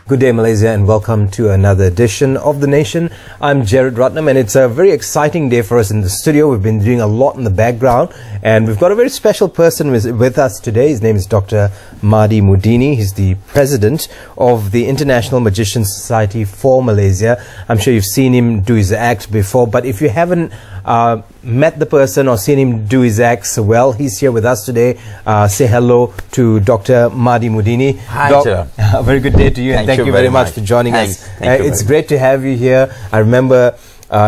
Good day, Malaysia, and welcome to another edition of The Nation. I'm Jared Ratnam, and it's a very exciting day for us in the studio. We've been doing a lot in the background, and we've got a very special person with us today. His name is Dr. Mahdi Mudini. He's the president of the International Magicians Society for Malaysia. I'm sure you've seen him do his act before, but if you haven't met the person or seen him do his acts, well, he's here with us today. Say hello to Dr. Mahdi Mudini. Hi, Jared. A very good day to you, and thank you very much for joining us. It's great to have you here. I remember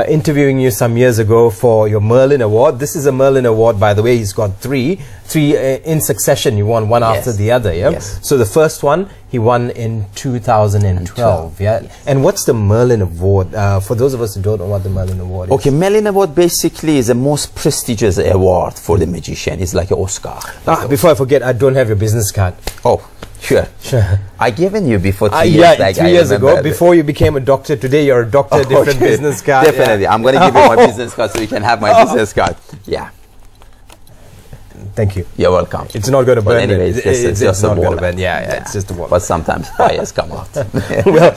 interviewing you some years ago for your Merlin Award. This is a Merlin Award, by the way. He's got three in succession. You won one after the other, yeah? Yes. So the first one he won in 2012, yeah? Yes. And what's the Merlin Award? For those of us who don't know what the Merlin Award is. Okay, Merlin Award basically is the most prestigious award for the magician. It's like an Oscar. Before I forget, I don't have your business card. Oh, sure. I given you before 3 years. Yeah, 3 years ago, before you became a doctor. Today you're a doctor, different business card. Definitely. Yeah. I'm going to give you my business card so you can have my business card. Yeah. Thank you. You're welcome. It's not going to burn. Anyway, it's just not a going to burn. Yeah, it's just a wall. But sometimes fires come out. Well,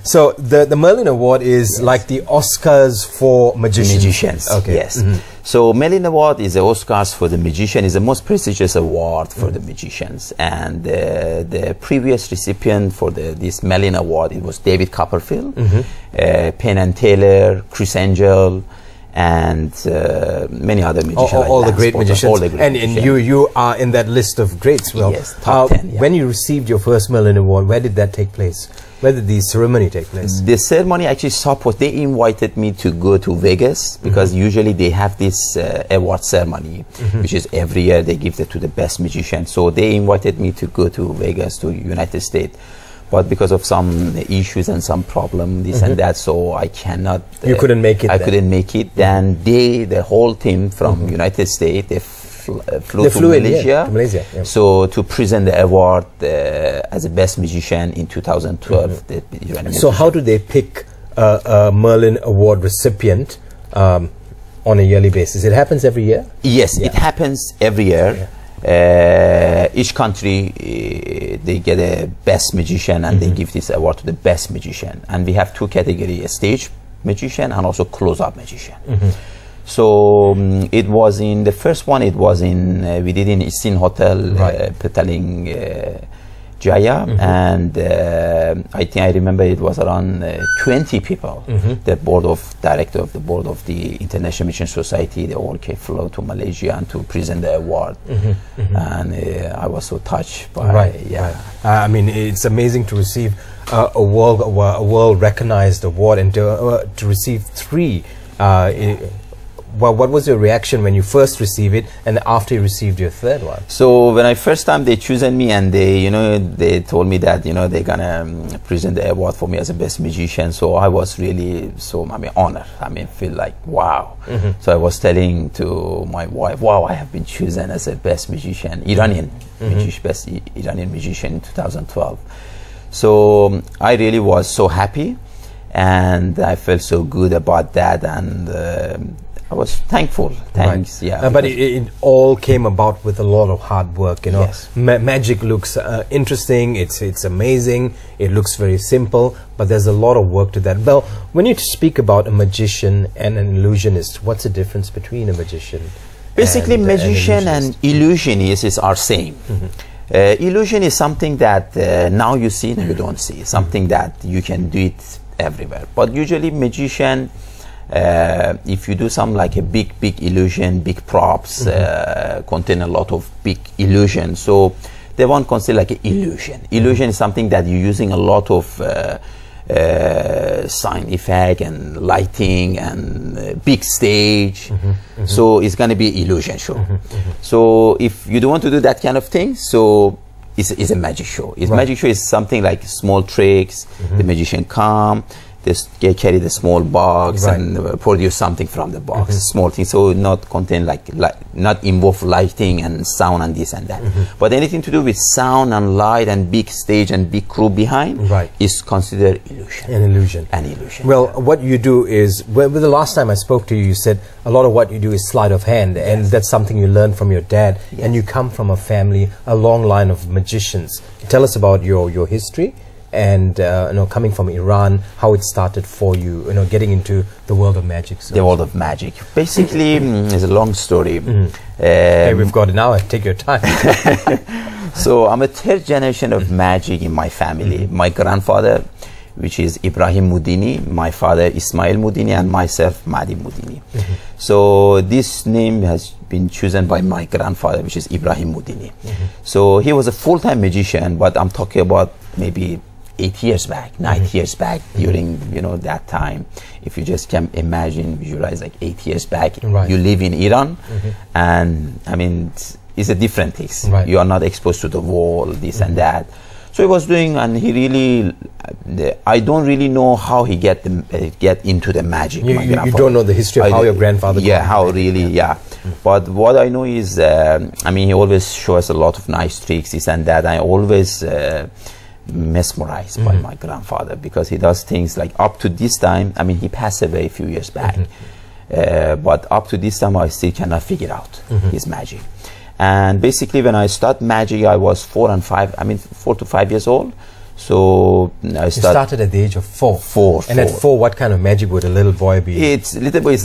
so the Merlin Award is like the Oscars for magicians. Okay. Yes. So Merlin Award is the Oscars for the magician. Is the most prestigious award for the magicians. And the previous recipient for this Merlin Award, it was David Copperfield, Penn and Teller, Chris Angel, and many other magicians. All the great magicians. And you are in that list of greats. Well, yes, top 10. Yeah. When you received your first Merlin Award, where did that take place? Where did the ceremony take place? The ceremony actually they invited me to go to Vegas, because usually they have this award ceremony, which is every year they give it to the best magician. So they invited me to go to Vegas, to United States. But because of some issues and some problem, this and that, so I cannot. You couldn't make it. I couldn't make it. Then the whole team from United States, they flew to Malaysia. Yeah. So to present the award as the best magician in 2012. So how do they pick a Merlin Award recipient on a yearly basis? It happens every year? Yes, it happens every year. Each country they get a best magician, and they give this award to the best magician. And we have two categories: a stage magician and also close-up magician. So it was in the first one. It was in we did in Isin Hotel, Petaling Jaya, and I think I remember it was around 20 people. The board of director of the board of the International Magician Society, they all came flown to Malaysia and to present the award, and I was so touched by I mean, it's amazing to receive a world recognized award, and to receive three. Well, what was your reaction when you first received it, and after you received your third one? So when I first time they chosen me, and they told me that they're gonna present the award for me as a best magician. So I was really honored. Feel like wow. So I was telling to my wife, wow, I have been chosen as a best magician, Iranian best Iranian magician in 2012. So I really was so happy, and I felt so good about that, and I was thankful. Thanks. Yeah. But it all came about with a lot of hard work. Yes. Magic looks interesting. It's amazing. It looks very simple, but there's a lot of work to that. Well, when you speak about a magician and an illusionist, what's the difference between a magician? Basically, magician and illusionist are same. Illusion is something that now you see, now you don't see. Something that you can do it everywhere. But usually, magician. If you do some like a big illusion, big props, contain a lot of big illusion, so they won't consider like an illusion. Illusion is something that you're using a lot of sound effect and lighting and big stage, so it's going to be illusion show. So if you don't want to do that kind of thing, so it's a magic show. Magic show is something like small tricks, the magician come, they carry the small box and produce something from the box, small thing, so not contain not involve lighting and sound and this and that. But anything to do with sound and light and big stage and big crew behind is considered illusion. An illusion. An illusion. Well, what you do is, the last time I spoke to you, you said a lot of what you do is sleight of hand, and that's something you learned from your dad, and you come from a family, a long line of magicians. Tell us about your history and coming from Iran, how it started for you, getting into the world of magic. The world of magic. Basically, it's a long story. Hey, we've got an hour. Take your time. So I'm a third generation of magic in my family. My grandfather, which is Ibrahim Mudini, my father Ismail Mudini, and myself Mahdi Mudini. So this name has been chosen by my grandfather, which is Ibrahim Mudini. So he was a full-time magician, but I'm talking about maybe 8 years back, 9 years back, during that time. If you just can imagine, visualize like 8 years back, you live in Iran, and I mean it's a different thing. You are not exposed to the world, this and that. So he was doing, and he really, I don't really know how he get into the magic. You don't know the history of how your grandfather got how really, But what I know is, I mean, he always shows us a lot of nice tricks, this and that. I always mesmerized by my grandfather, because he does things like, up to this time, I mean, he passed away a few years back, but up to this time I still cannot figure out his magic. And basically when I started magic, I was 4 to 5 years old. So I started at the age of 4. And at 4, what kind of magic would a little boy be? It's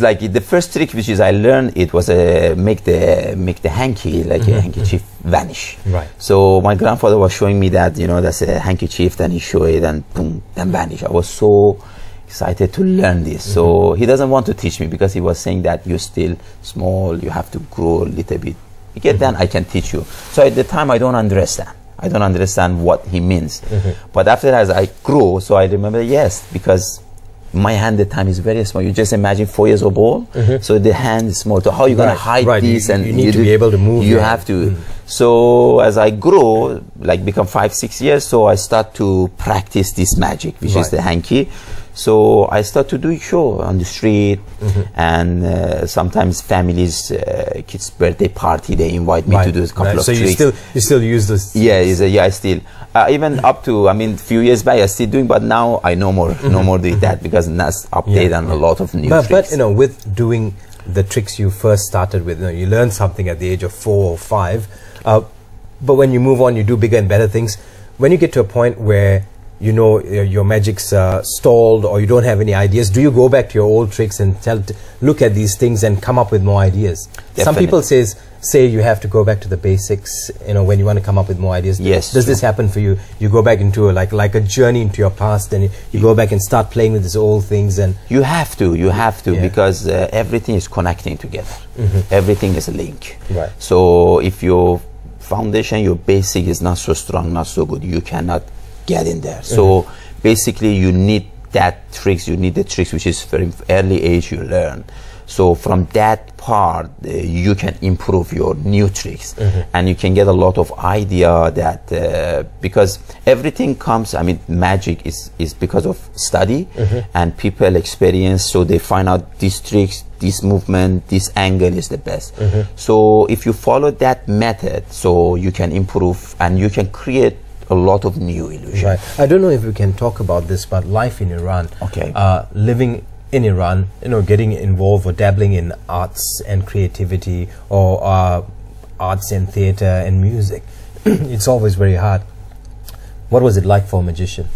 like the first trick which is I learned, it was make the hanky, like a handkerchief, vanish. So my grandfather was showing me that, that's a handkerchief, then he showed it and boom, then vanish. I was so excited to learn this. So he doesn't want to teach me, because he was saying that you're still small, you have to grow a little bit. You get then I can teach you. So at the time I don't understand what he means. But after as I grow, so I remember, yes, because my hand at the time is very small. You just imagine 4 years old ball, so the hand is small. So how are you going to hide this? And you need to be able to move. You have to. So as I grow, like become 5, 6 years, so I start to practice this magic, which is the hanky. So I start to do show on the street, and sometimes families, kids' birthday party, they invite me to do a couple of tricks. So you still use this? Yeah, I still. Even up to, I mean, few years back I still doing, but now I no more doing that, because that's update on a lot of new tricks. But with doing the tricks you first started with, you learn something at the age of 4 or 5, but when you move on, you do bigger and better things. When you get to a point where your magic's stalled, or you don't have any ideas, do you go back to your old tricks and look at these things and come up with more ideas? Definitely. Some people say you have to go back to the basics, when you want to come up with more ideas. Yes. Does this happen for you? You go back into like a journey into your past, and you go back and start playing with these old things, and you have to, because everything is connecting together. Everything is a link. So if your foundation, your basic is not so strong, not so good, you cannot get in there. So basically you need that tricks, you need the tricks which is very early age you learn. So from that part you can improve your new tricks, and you can get a lot of idea that because everything comes, I mean, magic is because of study and people experience, so they find out these tricks, this movement, this angle is the best. So if you follow that method, so you can improve and you can create a lot of new illusion. I don't know if we can talk about this, but life in Iran, living in Iran, getting involved or dabbling in arts and creativity, or arts and theater and music, it's always very hard. What was it like for a magician?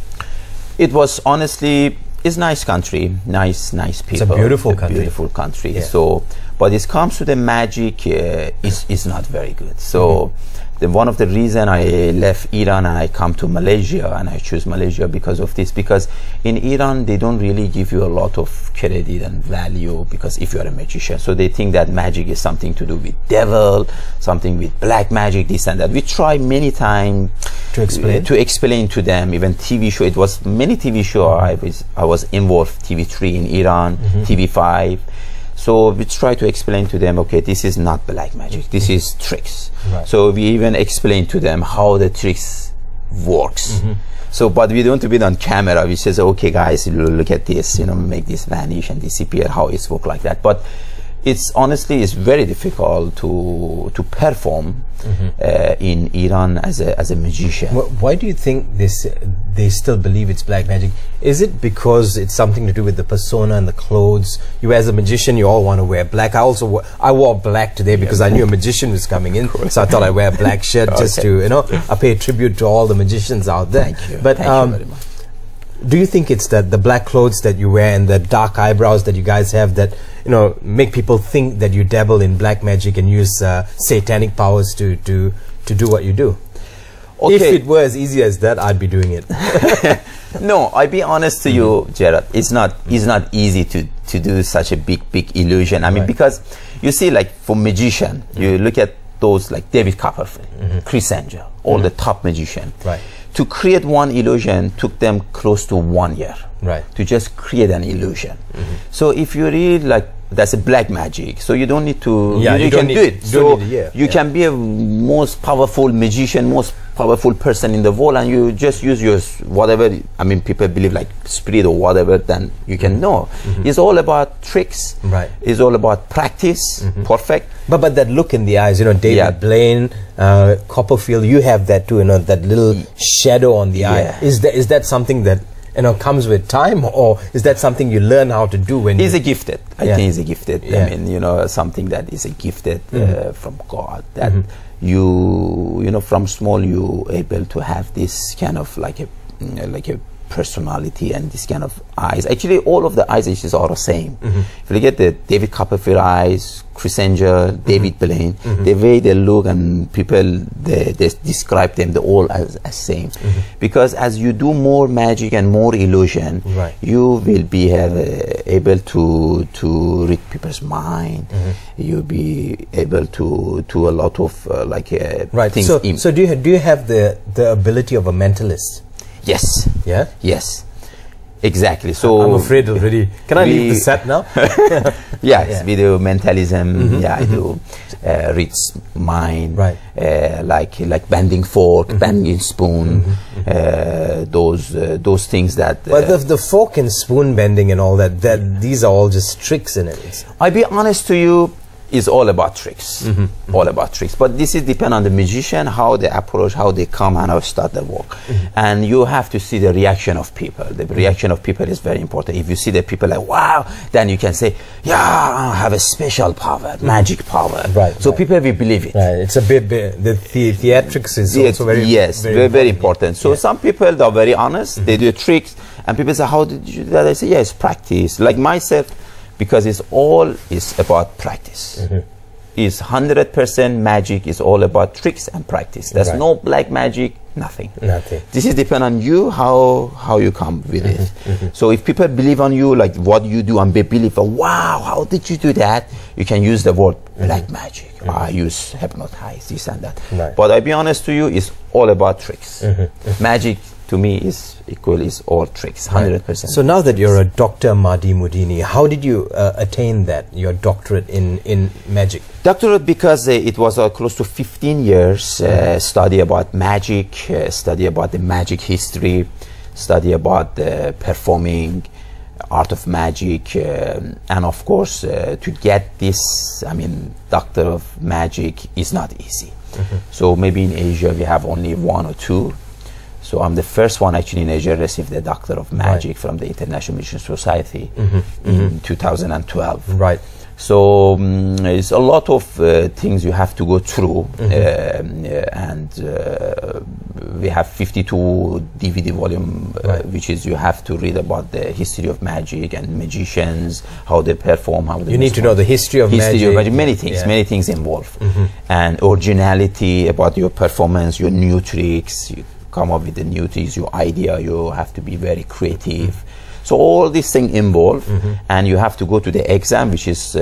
It was honestly, it's nice country, nice people. It's a beautiful country. Beautiful country. So, but it comes to the magic, is not very good. So. One of the reason I left Iran and I come to Malaysia, and I choose Malaysia because of this, because in Iran they don't really give you a lot of credit and value, because if you are a magician, so they think that magic is something to do with devil, something with black magic, this and that. We try many times to explain to them, even TV show. It was many TV show I was involved, TV3 in Iran, TV5. So we try to explain to them, okay, this is not black magic, this is tricks. So we even explain to them how the tricks works. So, but we don't do it on camera. We says, okay, guys, look at this, make this vanish and disappear, how it's work like that. But it's honestly it's very difficult to perform in Iran as a magician. Why do you think they still believe it's black magic? Is it because it's something to do with the persona and the clothes? You as a magician, you all want to wear black. I wore black today because I knew a magician was coming in, so I thought I'd wear a black shirt just to, you know, I pay tribute to all the magicians out there. Thank you. But Thank you very much. Do you think it's that the black clothes that you wear and the dark eyebrows that you guys have that, you know, make people think that you dabble in black magic and use satanic powers to do what you do? Okay. If it were as easy as that, I'd be doing it. No, I'll be honest to you, Gerard. It's not easy to do such a big illusion. I mean, because you see, like for magician, you look at those like David Copperfield, Chris Angel, all the top magician. Right. To create one illusion took them close to 1 year. Right. To just create an illusion. So if you really like, that's a black magic. So you don't need to. Yeah, you can do it. So you can be a most powerful magician, most powerful person in the world, and you just use your whatever. I mean, people believe like spirit or whatever. Then you can know. It's all about tricks. Right. It's all about practice. Perfect. But that look in the eyes, you know, David Blaine, Copperfield, you have that too. You know, that little shadow on the eye. Is that something that, you know, comes with time, or is that something you learn how to do when he's a gifted? I think he's a gifted. Yeah. I mean, you know, something that is a gifted from God. That you know, from small you able to have this kind of like a personality and this kind of eyes. Actually, all of the eyes are the same. If you look at the David Copperfield eyes, Chris Angel, David Blaine, the way they look, and people they describe them, they all as same. Because as you do more magic and more illusion, you will be able to read people's mind. You'll be able to do a lot of things. So do you have the ability of a mentalist? Yes. Yeah? Yes. Exactly. So I'm afraid already. Can I leave the set now? Yes, we do mentalism. I do reads mind. Right. Like bending fork, bending spoon. Those things that. But the fork and spoon bending and all that. These are all just tricks in it. I'll be honest to you. Is all about tricks, all about tricks. But this is depend on the magician, how they approach, how they come, and how start the work. And you have to see the reaction of people. The reaction of people is very important. If you see the people like, wow, then you can say, yeah, I have a special power, magic power. Right. So people will believe it. Right. It's a bit, the theatrics is also very important. So some people are very honest. They do tricks, and people say, how did you do that? I say, yeah, it's practice. Like myself. Because it's all is about practice. It's 100% magic. Is all about tricks and practice. There's no black magic. Nothing. This is depend on you how you come with it. So if people believe on you, like what you do, and they believe, wow, how did you do that? You can use the word black magic. I use hypnotize, this and that. But I'll be honest to you, it's all about tricks. Magic to me is all tricks, 100%. So now that you're a Dr. Mahdi Moodini, how did you attain that, your doctorate in magic? Doctorate because it was close to 15 years study about magic, study about the magic history, study about the performing art of magic, and of course to get this, I mean, doctor of magic is not easy. So maybe in Asia we have only 1 or 2. So I'm the first one actually in Asia received the Doctor of Magic from the International Mentorship Society in 2012. Right. So it's a lot of things you have to go through, and we have 52 DVD volume, which is you have to read about the history of magic and magicians, how they perform, how they. You need to know the history of magic. Many things, many things involved, and originality about your performance, your new tricks. You come up with the new things, your idea. You have to be very creative. So all these things involved, and you have to go to the exam, which is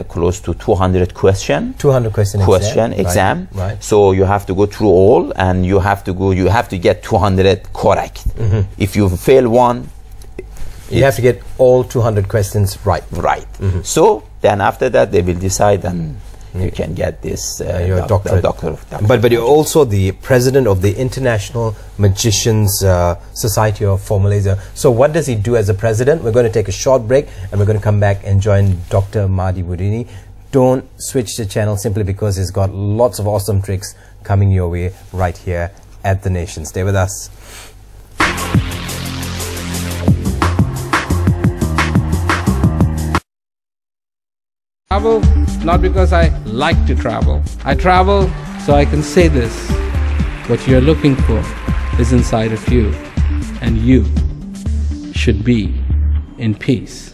close to 200 question. 200 question exam. Right. So you have to go through all, and you have to get 200 correct. If you fail one, you have to get all 200 questions right. Right. So then after that, they will decide, and you can get this your doctorate. But you're also the president of the International Magicians Society of Malaysia. So what does he do as a president? We're going to take a short break, and we're going to come back and join Dr. Mahdi Moodini don't switch the channel simply because he's got lots of awesome tricks coming your way right here at The Nation. Stay with us. Travel, not because I like to travel. I travel so I can say this. What you're looking for is inside of you, and you should be in peace.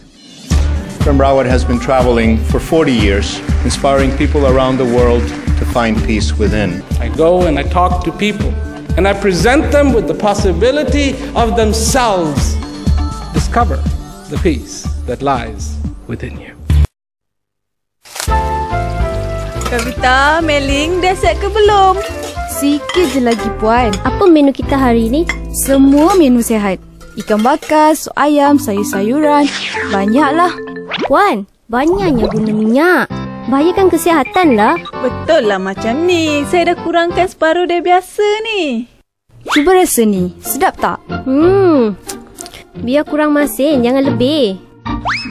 Merlin Award has been traveling for 40 years, inspiring people around the world to find peace within. I go and I talk to people, and I present them with the possibility of themselves discover the peace that lies within you. Kavita, Meling, dah set ke belum? Sikit je lagi, Puan. Apa menu kita hari ni? Semua menu sihat. Ikan bakar, sup ayam, sayur-sayuran. Banyaklah. Puan, banyaknya guna minyak. Bahayakan kesihatan lah. Betul lah macam ni. Saya dah kurangkan separuh dari biasa ni. Cuba rasa ni. Sedap tak? Biar kurang masin, jangan lebih.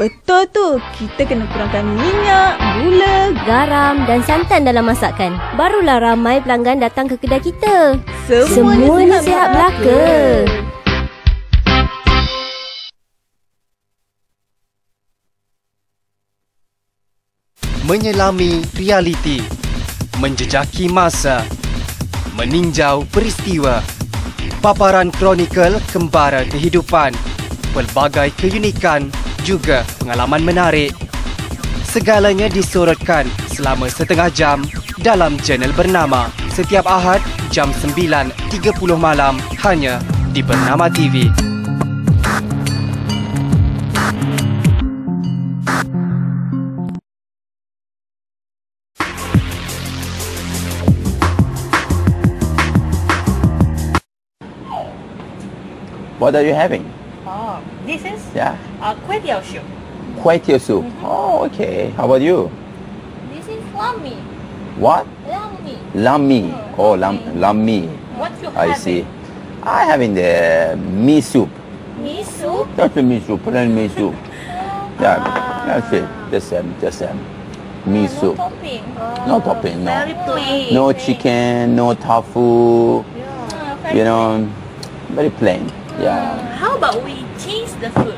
Betul tu. Kita kena kurangkan minyak, gula, garam dan santan dalam masakan. Barulah ramai pelanggan datang ke kedai kita. Semuanya sihat belaka. Menyelami realiti, menjejaki masa, meninjau peristiwa, paparan kronikal kembara kehidupan, pelbagai keunikan juga pengalaman menarik. Segalanya disorotkan selama setengah jam dalam jurnal bernama setiap Ahad jam 9.30 malam hanya di Bernama TV. What are you having? Oh, this is kway teow soup. Kway teow soup. Oh, okay. How about you? This is lammi. What? Lammi. Lammi. Oh, lammi. What you I having? see. I having the mee soup. Mee soup? That's the mee soup. Plain mee soup. Yeah, that's it. Just mee soup. No topping. No topping. No. Very plain. No chicken. No tofu. You know, very plain. Yeah. How about we change the food?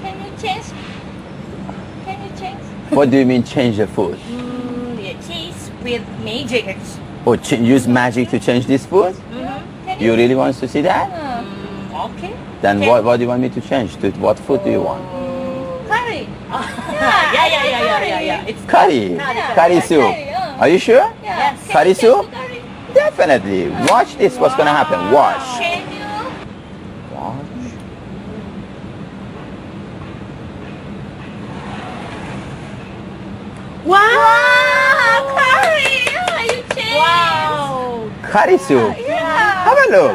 Can you change? What do you mean change the food? Yeah, cheese with magic. Oh, use magic to change this food? You really want to see that? Okay. Then what do you want me to change? To what food do you want? Curry. Yeah. It's Curry. Curry soup. Are you sure? Yes. Curry soup? Definitely. Watch this. What's gonna happen? Watch. Can you? Wow! Curry! You changed! Wow! Curry soup. Yeah! Have a look.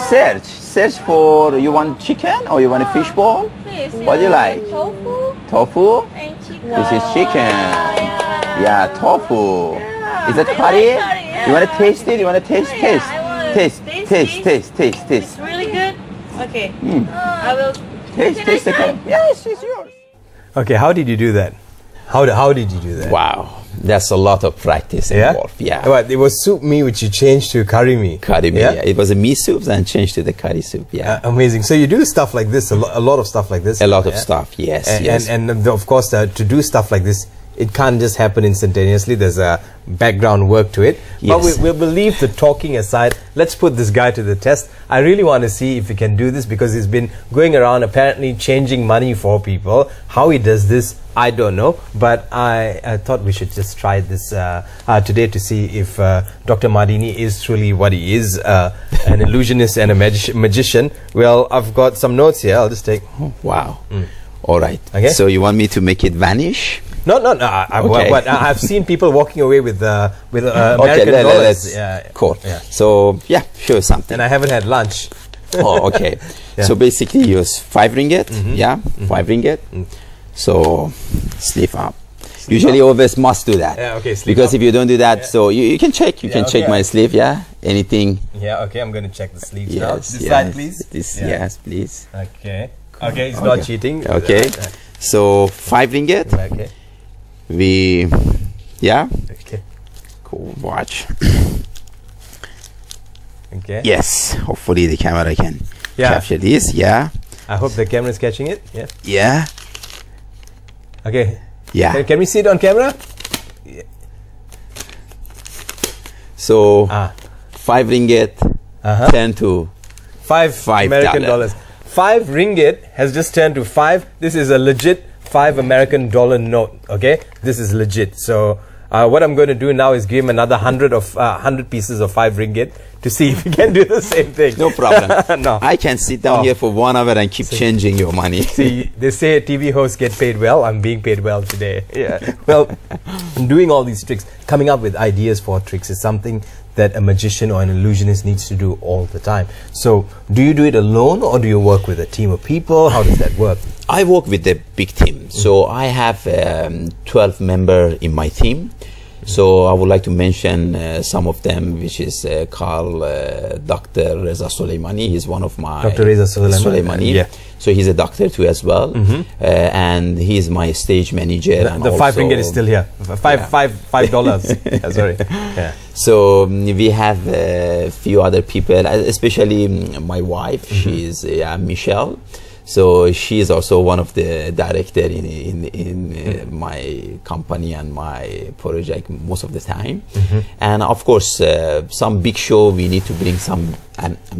Search for, you want chicken or you want a fish ball? Fish. What do you like? Tofu Tofu? and chicken. This is chicken. Yeah, tofu. Yeah. Is it I curry? like curry, yeah. You want to taste it? You want to taste? Yeah, Taste. I want Taste. Taste. It's really good. Okay. I will Taste the curry. Yes, it's yours. Okay, how did you do that? How did you do that? Wow, that's a lot of practice involved. Yeah. But it was soup mee which you changed to curry mee. Curry mee. Yeah. It was a mee soup and changed to the curry soup. Yeah. Amazing. So you do stuff like this, a lot of stuff like this. A lot of stuff. Yes. And of course, to do stuff like this, it can't just happen instantaneously. There's a background work to it. Yes. But we'll leave the talking aside. Let's put this guy to the test. I really want to see if he can do this because he's been going around apparently changing money for people. How he does this, I don't know. But I thought we should just try this today to see if Dr. Mardini is truly what he is, an illusionist and a magician. Well, I've got some notes here. I'll just take... Wow. All right. Okay. So you want me to make it vanish? No. I've seen people walking away with American dollars. Cool. Yeah. So show something. And I haven't had lunch. Oh, okay. So basically, use 5 ringgit. 5 ringgit. So sleeve up. Usually, always must do that. Yeah. Okay. Sleeve because up. if you don't do that, so you can check. You can check my sleeve. Yeah. Anything. Yeah. Okay. I'm going to check the sleeves yes, now. This side, please. Yes, please. Okay. Okay. He's not cheating. Okay. So 5 ringgit. Okay. Yeah. Okay. Cool. Watch. Okay. Yes. Hopefully the camera can capture this. Yeah. I hope the camera is catching it. Yeah. Yeah. Okay. Yeah. Can we see it on camera? Yeah. So 5 ringgit turned to $5 American dollars. 5 ringgit has just turned to 5. This is a legit 5 American dollar note. Okay, this is legit. So what I'm going to do now is give him another 100 pieces of 5 ringgit to see if he can do the same thing. No problem. No, I can sit down here for 1 hour and keep changing your money. See, they say TV hosts get paid well. I'm being paid well today. Yeah. Well, doing all these tricks, coming up with ideas for tricks is something that a magician or an illusionist needs to do all the time. So, do you do it alone or do you work with a team of people? How does that work? I work with a big team. So, I have 12 members in my team. So I would like to mention some of them, which is Dr. Reza Soleimani. He's one of my Dr. Reza Soleimani. Yeah. So he's a doctor too as well, and he's my stage manager. The 5 ringgit is still here. $5. Sorry. Yeah. So we have a few other people, especially my wife. She's Michelle. So she is also one of the director in my company and my project most of the time. And of course, some big show we need to bring some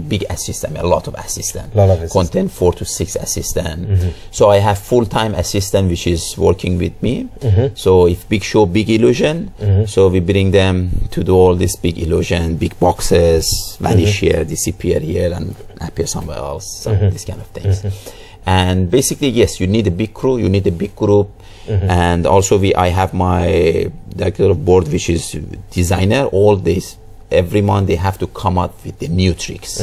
big assistant, a lot of assistant, content 4 to 6 assistant. So I have full-time assistant which is working with me. So if big show, big illusion, so we bring them to do all this big illusion, big boxes, vanish here, disappear here, and appear somewhere else. So these kind of things. And basically, yes, you need a big crew, you need a big group, and also I have my director of board, which is designer. All this, every month they have to come up with the new tricks,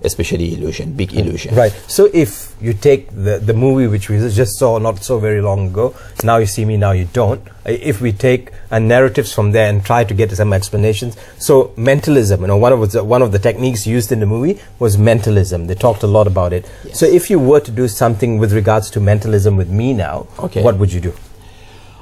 especially illusion, big illusion. Right. So if you take the movie which we just saw not so very long ago, Now You See Me, Now You Don't, if we take narratives from there and try to get some explanations. So mentalism, you know, one of the techniques used in the movie was mentalism. They talked a lot about it. Yes. So if you were to do something with regards to mentalism with me now, what would you do?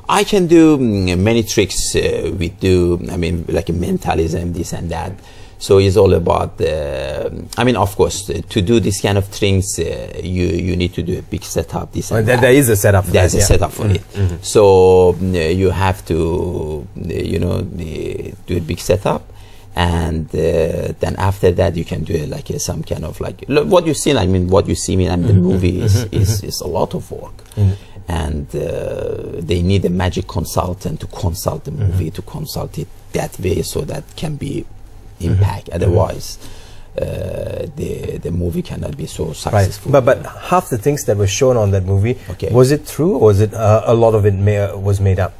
I can do many tricks. We do, I mean, like mentalism, this and that. So it's all about, I mean, of course, to do this kind of things, you need to do a big setup. This and that. There is a setup for There's a setup for it. So you have to, you know, do a big setup. And then after that, you can do it like some kind of like, what you see, I mean, what you see me in the movie is a lot of work. And they need a magic consultant to consult the movie, to consult it that way so that can be impact. Otherwise, the movie cannot be so successful. Right. But half the things that were shown on that movie, was it true, or was it a lot of it was made up?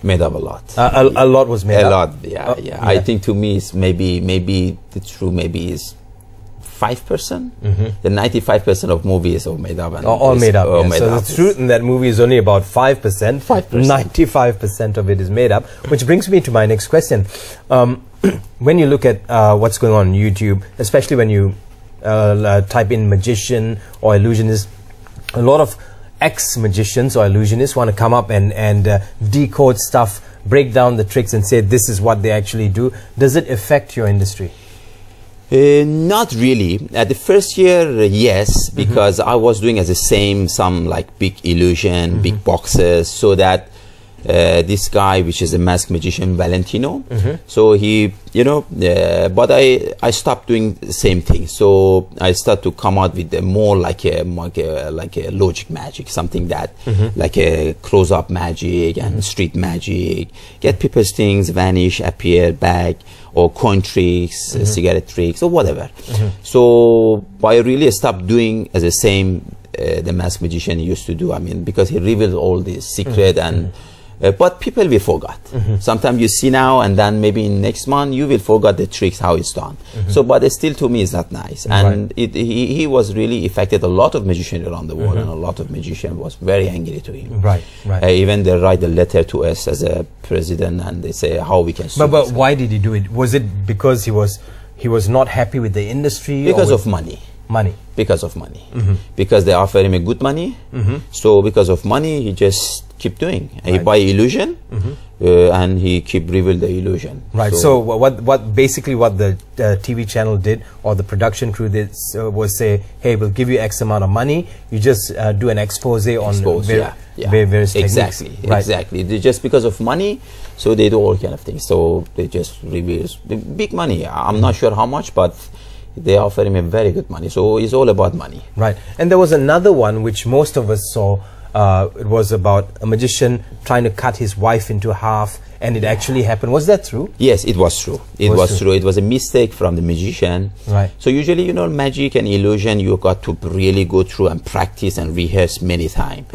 Made up a lot. A lot was made up. A lot, yeah. I think to me, it's maybe the true maybe is 5%. The 95% of movies are made up. And all made up. So the truth in that movie is only about 5%. 95% of it is made up. Which brings me to my next question. When you look at what's going on YouTube, especially when you type in magician or illusionist, a lot of ex-magicians or illusionists want to come up and decode stuff, break down the tricks and say this is what they actually do. Does it affect your industry? Not really. At the first year, yes, because I was doing as the same, some like big illusion, big boxes, so that this guy, which is a masked magician, Valentino, so he, you know, but I stopped doing the same thing. So I started to come out with more like a logic magic, something that like a close-up magic and street magic, get people's things vanish, appear back, or coin tricks, cigarette tricks, or whatever. So I really stopped doing as the same the masked magician used to do. I mean, because he revealed all this secret and. But people will forget. Sometimes you see now and then maybe in next month you will forget the tricks, how it's done. So, but still to me it's not nice. And he was really affected a lot of magicians around the world, and a lot of magicians was very angry to him. Even they write a letter to us as a president and they say how we can sue. But why did he do it? Was it because he was not happy with the industry? Because of money. Money. Because of money. Because they offer him a good money. So because of money, he just keep doing. He buy illusion, and he keep reveal the illusion. Right. So what basically what the TV channel did, or the production crew did, was say, hey, we'll give you X amount of money. You just do an expose on various techniques. Exactly. Just because of money, so they do all kind of things. So they just reveal the big money. I'm not sure how much, but they offer him a very good money. So it's all about money. Right. And there was another one which most of us saw. It was about a magician trying to cut his wife into half, and it actually happened. Was that true? Yes, it was true. It was true. It was a mistake from the magician. Right. So usually, you know, magic and illusion, you got to really go through and practice and rehearse many times.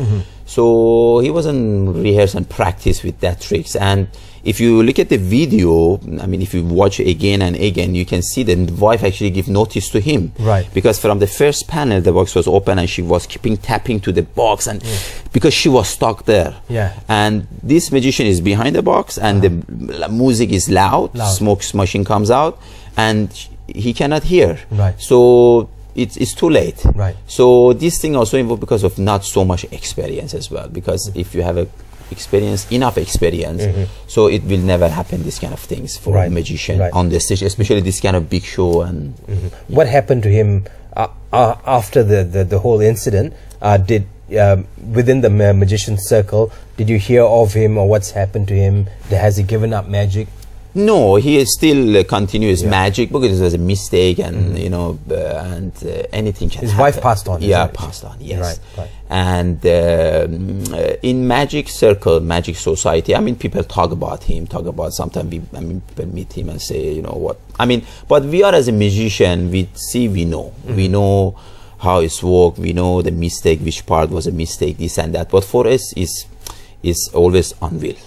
So he wasn't rehearse and practice with that tricks. And if you look at the video, I mean, if you watch again and again, you can see that the wife actually give notice to him. Right. Because from the first panel, the box was open and she was keeping tapping to the box, and because she was stuck there. Yeah. And this magician is behind the box, and the music is loud. Smoke machine comes out, and he cannot hear. Right. So it's too late. Right. So this thing also involved because of not so much experience as well. Because if you have enough experience, so it will never happen this kind of things for a magician on the stage, especially this kind of big show. And what happened to him after the whole incident? Did within the magician circle, did you hear of him, or what's happened to him? Has he given up magic? No, he still continues magic because it was a mistake, and you know, and anything can happen. His wife passed on. Yeah, passed on. Yes. Right. And in magic circle, magic society, I mean, people talk about him. Sometimes people meet him and say, you know what? I mean, but we are as a magician, we know how it's worked. We know the mistake, which part was a mistake, this and that. But for us, is always unreal.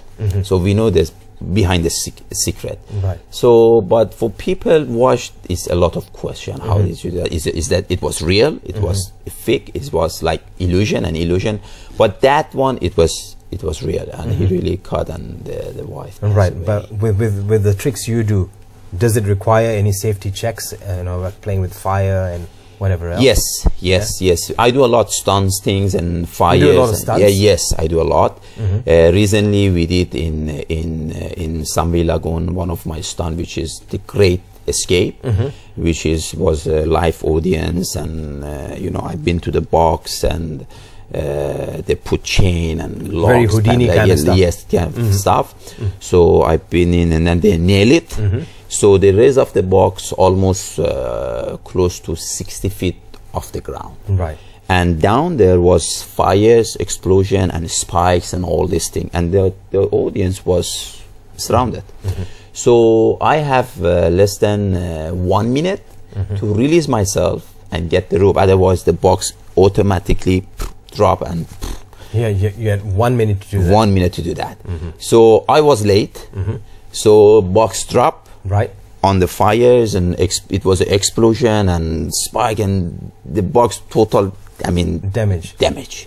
So we know this behind the secret. Right. So, but for people watched, it's a lot of question. How did you do that? Is that it was real? It was fake? It was like illusion. But that one, it was real, and he really caught on the wife. Right. But with the tricks you do, does it require any safety checks? You know, like playing with fire and whatever else? Yes. I do a lot of stunts, things, and fires. You do a lot of stunts? Yes, I do a lot. Recently, we did in Sambi Lagoon, one of my stunts, which is the Great Escape, which was a live audience, and you know, I've been to the box, and they put chain and locks. Very Houdini kind of stuff. Yes, kind of stuff. So I've been in, and then they nail it. So they raise off the box almost close to 60 feet off the ground. Right. And down there was fires, explosion, and spikes, and all this thing. And the audience was surrounded. So I have less than 1 minute to release myself and get the rope. Otherwise, the box automatically drop and. Yeah, you had 1 minute to do that. 1 minute to do that. So I was late. So box dropped. Right. On the fires, and it was an explosion and spike, and the box total, I mean, damage.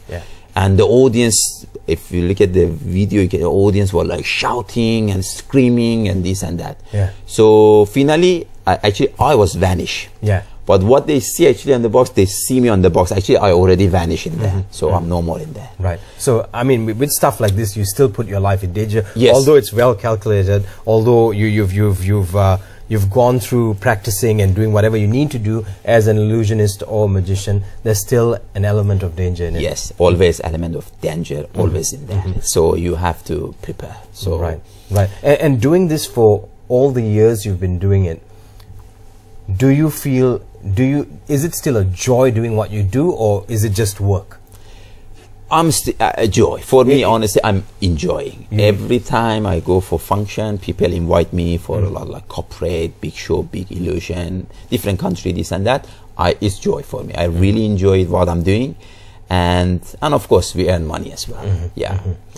Yeah. And the audience, if you look at the video, the audience were like shouting and screaming and this and that. Yeah. So finally, I was vanished. Yeah. But what they see actually on the box, they see me on the box. Actually, I already vanished in there. So I'm no more in there. Right. So, I mean, with stuff like this, you still put your life in danger. Yes. Although it's well calculated, although you've gone through practicing and doing whatever you need to do as an illusionist or magician, there's still an element of danger in it. Yes, always element of danger, always in there. So you have to prepare. So right. And doing this for all the years you've been doing it, is it still a joy doing what you do, or is it just work? I'm a joy. For me, honestly, I'm enjoying. Every time I go for function, people invite me for a lot, like corporate, big show, big illusion, different country, this and that. It's joy for me. I really enjoy what I'm doing. And of course, we earn money as well.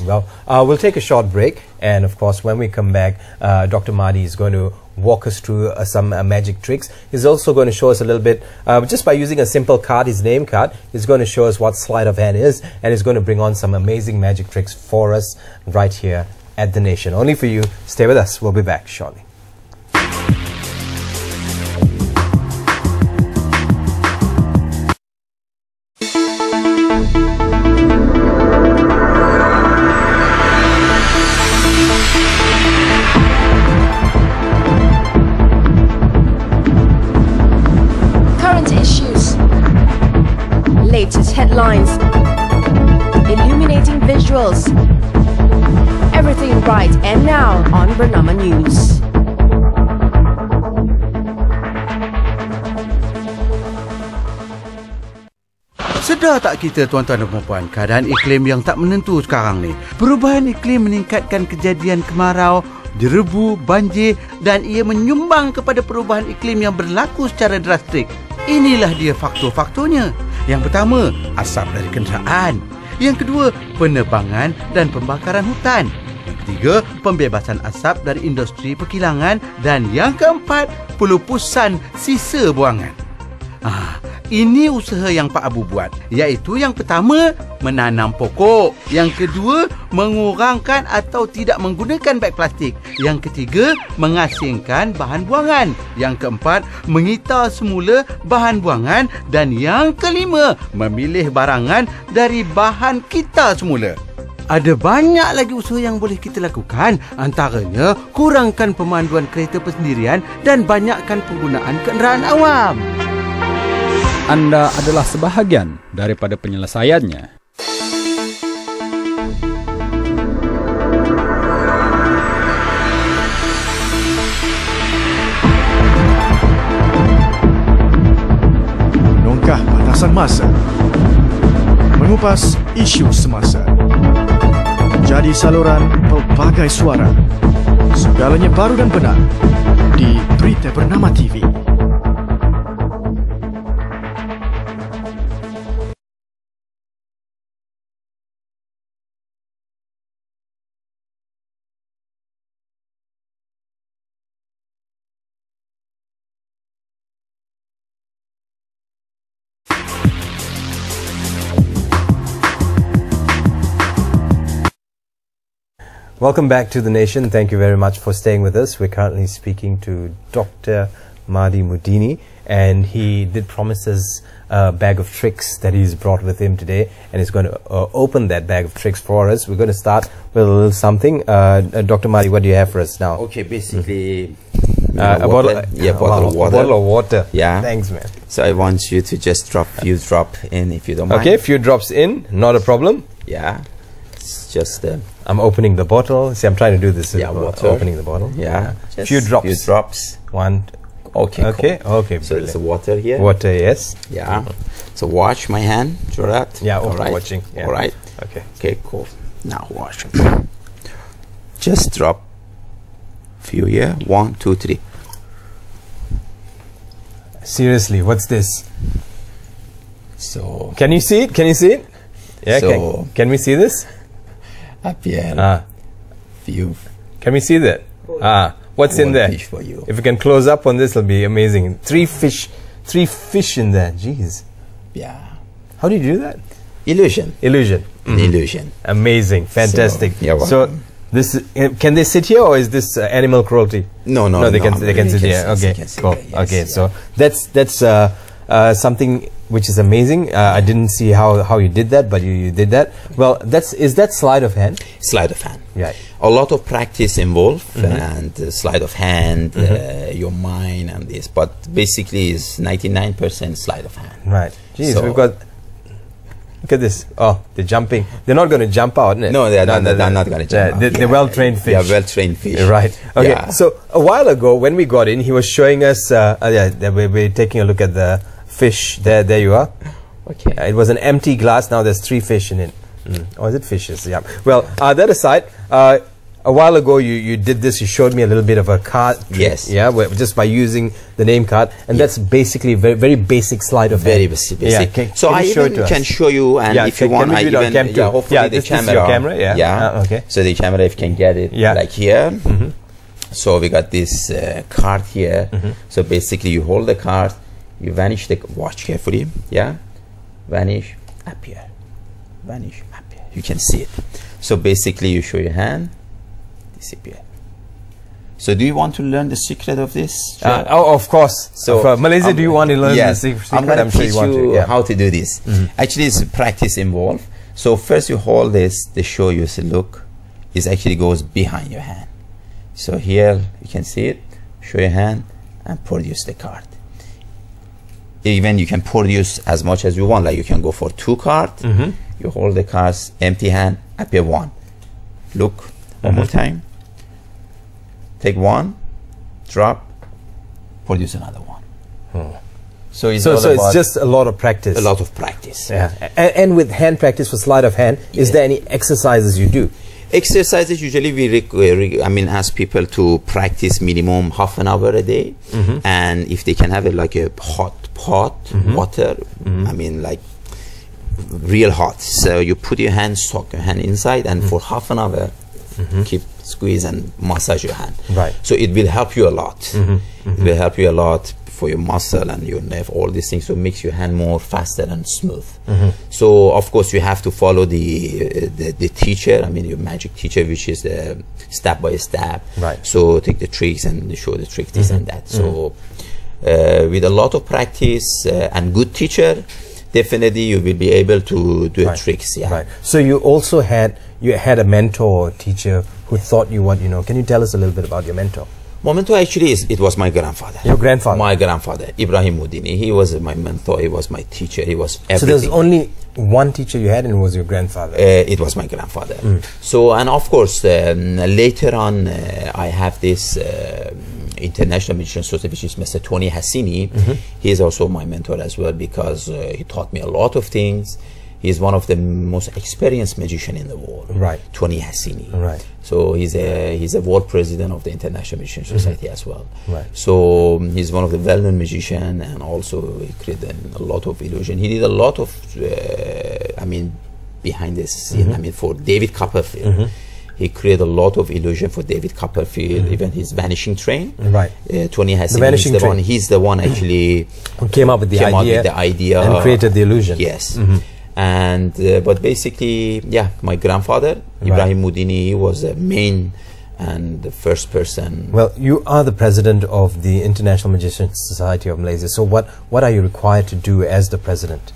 Well, we'll take a short break. And of course, when we come back, Dr. Mahdi is going to walk us through some magic tricks. He's also going to show us a little bit, just by using a simple card, his name card, he's going to show us what sleight of hand is, and he's going to bring on some amazing magic tricks for us right here at The Nation. Only for you. Stay with us. We'll be back shortly. headlines, illuminating visuals, everything right and now on Bernama News. Sedar tak kita tuan-tuan dan puan-puan, keadaan iklim yang tak menentu sekarang ni. Perubahan iklim meningkatkan kejadian kemarau, derebu, banjir dan ia menyumbang kepada perubahan iklim yang berlaku secara drastik. Inilah dia faktor-faktornya. Yang pertama, asap dari kenderaan. Yang kedua, penebangan dan pembakaran hutan. Yang ketiga, pembebasan asap dari industri perkilangan. Dan yang keempat, pelupusan sisa buangan. Ini usaha yang Pak Abu buat, iaitu yang pertama, menanam pokok. Yang kedua, mengurangkan atau tidak menggunakan beg plastik. Yang ketiga, mengasingkan bahan buangan. Yang keempat, mengitar semula bahan buangan. Dan yang kelima, memilih barangan dari bahan kita semula. Ada banyak lagi usaha yang boleh kita lakukan. Antaranya, kurangkan pemanduan kereta persendirian dan banyakkan penggunaan kenderaan awam. Anda adalah sebahagian daripada penyelesaiannya. Menongkah batasan masa, mengupas isu semasa, menjadi saluran pelbagai suara. Segalanya baru dan benar di Berita Bernama TV. Welcome back to The Nation. Thank you very much for staying with us. We're currently speaking to Dr. Mahdi Mudini, and he did promise us a bag of tricks that he's brought with him today, and he's going to open that bag of tricks for us. We're going to start with a little something. Dr. Mahdi, what do you have for us now? Okay, basically a bottle of water. A bottle of water. Yeah. Thanks, man. So I want you to just drop few drop in, if you don't mind. Okay, few drops in, not a problem. Yeah. It's just I'm opening the bottle. See, I'm trying to do this. Yeah, water. Opening the bottle. Yeah. Few drops. Few drops. One. Okay. Okay. Cool. Okay. So there's water here. Water, yes. Yeah. So wash my hand, Jorat. Yeah. All right. Watching. Yeah. All right. Okay. Okay. Cool. Now wash. Just drop few here. 1, 2, 3. Seriously, what's this? So. Can you see it? Can you see it? Yeah. So, can we see this? Up here. Few. Can we see that? What's in there? Fish for you. If we can close up on this, it'll be amazing. 3 fish in there. Jeez. Yeah. How do you do that? Illusion. Illusion. Illusion. Amazing. Fantastic. So this can they sit here, or is this animal cruelty? No. They can sit here. Okay. Cool. Okay. So that's something which is amazing. I didn't see how you did that, but you did that. Well, is that sleight of hand? Sleight of hand. Yeah. A lot of practice involved, and sleight of hand, your mind, and this. But basically, is 99% sleight of hand. Right. Jeez, so we've got. Look at this. Oh, they're jumping. They're not going to jump out, isn't it? No, they're not going to jump out. They're well-trained fish. They're well-trained fish. Right. Okay. Yeah. So a while ago, when we got in, he was showing us. We're taking a look at the fish. There you are. Okay. It was an empty glass. Now there's 3 fish in it. Or is it fishes? Yeah. Well, that aside, a while ago you did this. You showed me a little bit of a card trick. Yes. Yeah. Just by using the name card, and that's basically very, very basic sleight of hand. Very basic. Yeah. So I even can show you, and if you want, I even hopefully the this camera. Is your camera. Yeah. Yeah. Okay. So the camera, if you can get it, like here. So we got this card here. So basically, you hold the card, you vanish the. Watch carefully. Yeah. Vanish. Appear. Vanish. Appear. You can see it. So basically, you show your hand. Disappear. So do you want to learn the secret of this? Of course. So Malaysia, do you want to learn the secret? I'm going to teach you Yeah. how to do this. Actually, it's practice involved. So first you hold this, they show you, say, look, it actually goes behind your hand. So here you can see it, show your hand and produce the card. even you can produce as much as you want. Like you can go for 2 cards, you hold the cards, empty hand, appear 1. Look, one more time. Take 1, drop, produce another 1. So it's just a lot of practice. A lot of practice. Yeah. And with hand practice for sleight of hand, is there any exercises you do? Exercises, usually we ask people to practice minimum half an hour a day, and if they can have it like a hot pot, water, like real hot. So you put your hand, soak your hand inside, and for half an hour, keep squeeze and massage your hand. Right. So it will help you a lot. It will help you a lot for your muscle and your nerve, all these things, so it makes your hand more faster and smooth. So of course you have to follow the teacher, your magic teacher, which is the step by step. Right. So take the tricks and show the trick, this and that. So with a lot of practice and good teacher, definitely you will be able to do tricks. Yeah. Right. So you also had a mentor or teacher who taught you what you know. Can you tell us a little bit about your mentor? My mentor actually it was my grandfather. Your grandfather? My grandfather, Ibrahim Moudini. He was my mentor, he was my teacher, he was everything. So there's only one teacher you had, and it was your grandfather? It was my grandfather. So, and of course, later on, I have this International Magician Society, which is Mr. Tony Hassini. He is also my mentor as well, because he taught me a lot of things. He's one of the most experienced magician in the world. Right. Tony Hassini. Right. So he's a world president of the International Magician Society as well. Right. So he's one of the well-known magician, and also he created a lot of illusion. He did a lot of, behind the scene. For David Copperfield. He created a lot of illusion for David Copperfield, even his Vanishing Train. Right. Tony Hassini, he's the one actually who came up with the idea and created the illusion. Yes. And but basically, yeah, my grandfather Ibrahim Moudini was the main and the first person. Well, you are the president of the International Magician Society of Malaysia. So what are you required to do as the president?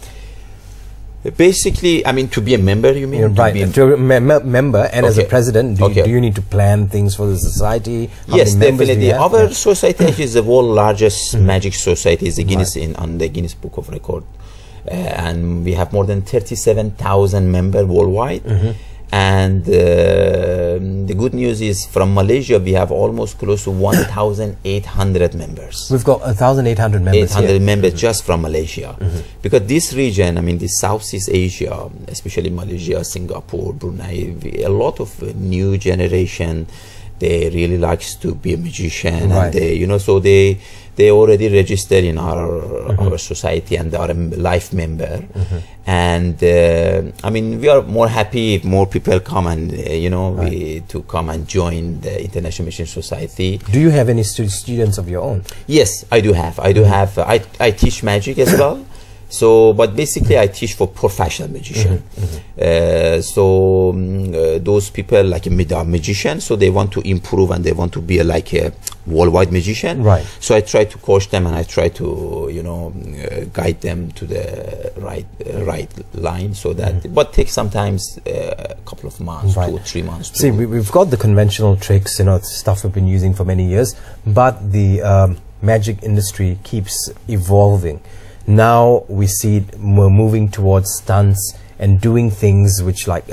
Basically, to be a member, you mean? Right, to be a member, and as a president, do you need to plan things for the society? Yes, definitely. Our society is the world's largest magic society. It's the Guinness on the Guinness Book of Record. And we have more than 37,000 members worldwide. And the good news is, from Malaysia, we have almost close to 1,800 members. We've got 1,800 members. 800 members just from Malaysia. Because this region, the Southeast Asia, especially Malaysia, Singapore, Brunei, a lot of new generation, they really likes to be a magician, and they, so they already registered in our society, and they are a life member. And we are more happy if more people come and to come and join the International Magician Society. Do you have any students of your own? Yes, I do have. I teach magic as well. So, but basically I teach for professional magician. Those people like a magician, so they want to improve and they want to be like a worldwide magician. Right. So I try to coach them, and I try to guide them to the right line, so that but takes sometimes a couple of months, 2 or 3 months. See, we've got the conventional tricks, stuff we've been using for many years, but the magic industry keeps evolving. Now we see we're moving towards stunts and doing things which, like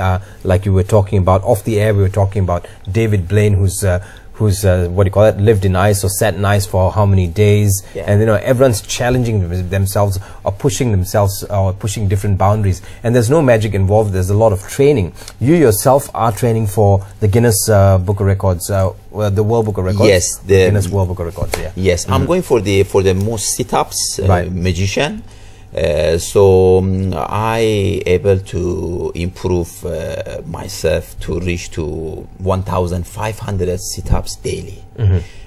you were talking about off the air, we were talking about David Blaine, who's what do you call it, lived in ice or sat in ice for how many days, and everyone's challenging themselves or pushing themselves or pushing different boundaries, and there's no magic involved. There's a lot of training. You yourself are training for the Guinness Book of Records, the World Book of Records. Yes, the Guinness World Book of Records. Yeah. Yes, I'm going for the most sit-ups magician. So I able to improve myself to reach to 1,500 sit-ups daily,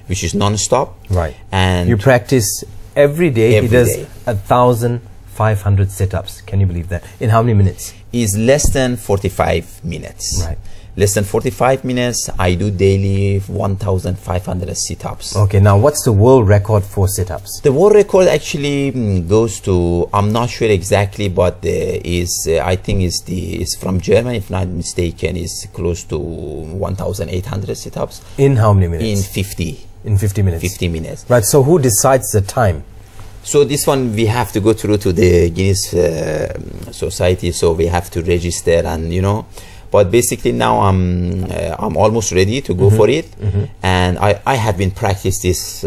which is non-stop. Right. And you practice every day. He does 1,500 sit-ups. Can you believe that? In how many minutes? Is less than 45 minutes. Right. Less than 45 minutes, I do daily 1,500 sit-ups. Okay, now what's the world record for sit-ups? The world record actually goes to, I'm not sure exactly, but I think is from Germany, if not mistaken, is close to 1,800 sit-ups. In how many minutes? In 50. In 50 minutes? 50 minutes. Right, so who decides the time? So this one we have to go through to the Guinness Society, so we have to register, and you know. But basically now I'm almost ready to go for it, and I have been practice this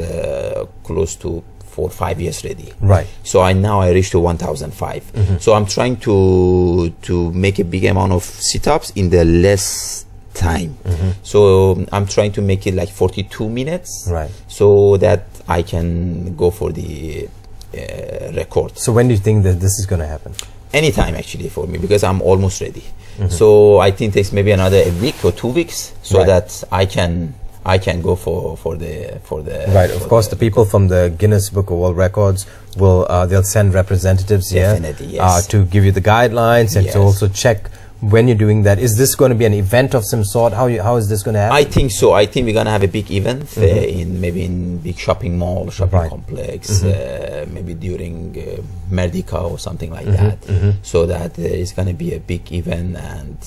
close to 4 or 5 years already. Right. So now I reached to 1,005. So I'm trying to make a big amount of sit-ups in the less time. So I'm trying to make it like 42 minutes. Right. So that I can go for the record. So when do you think that this is going to happen? Anytime actually for me, because I'm almost ready. So I think it takes maybe another a week or 2 weeks, so that I can go for the right. Of course, the people from the Guinness Book of World Records will they'll send representatives here to give you the guidelines and to also check when you're doing that. Is this going to be an event of some sort? How is this going to happen? I think so. I think we're going to have a big event in big shopping mall, shopping complex, maybe during Merdeka or something like that. So that it's going to be a big event, and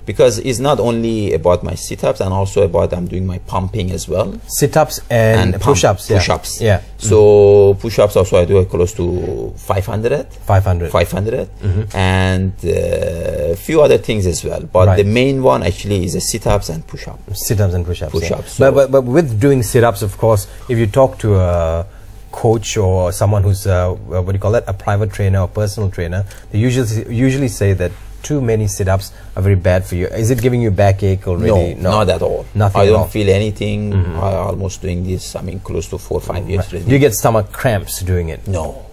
because it's not only about my sit-ups, and also about I'm doing my pumping as well. Sit-ups and push-ups. Push-ups. Yeah. So push-ups also I do close to 500. 500. And a few other things as well, but the main one actually is the sit-ups and push-ups. Sit-ups and push-ups. Push-ups. Yeah. But with doing sit-ups, of course, if you talk to a coach or someone who's what do you call it, a private trainer or personal trainer, they usually say that too many sit-ups are very bad for you. Is it giving you backache already? No, not at all. Nothing. I don't feel anything. I'm almost doing this, I mean, close to 4 or 5 years already. Do you get stomach cramps doing it? No.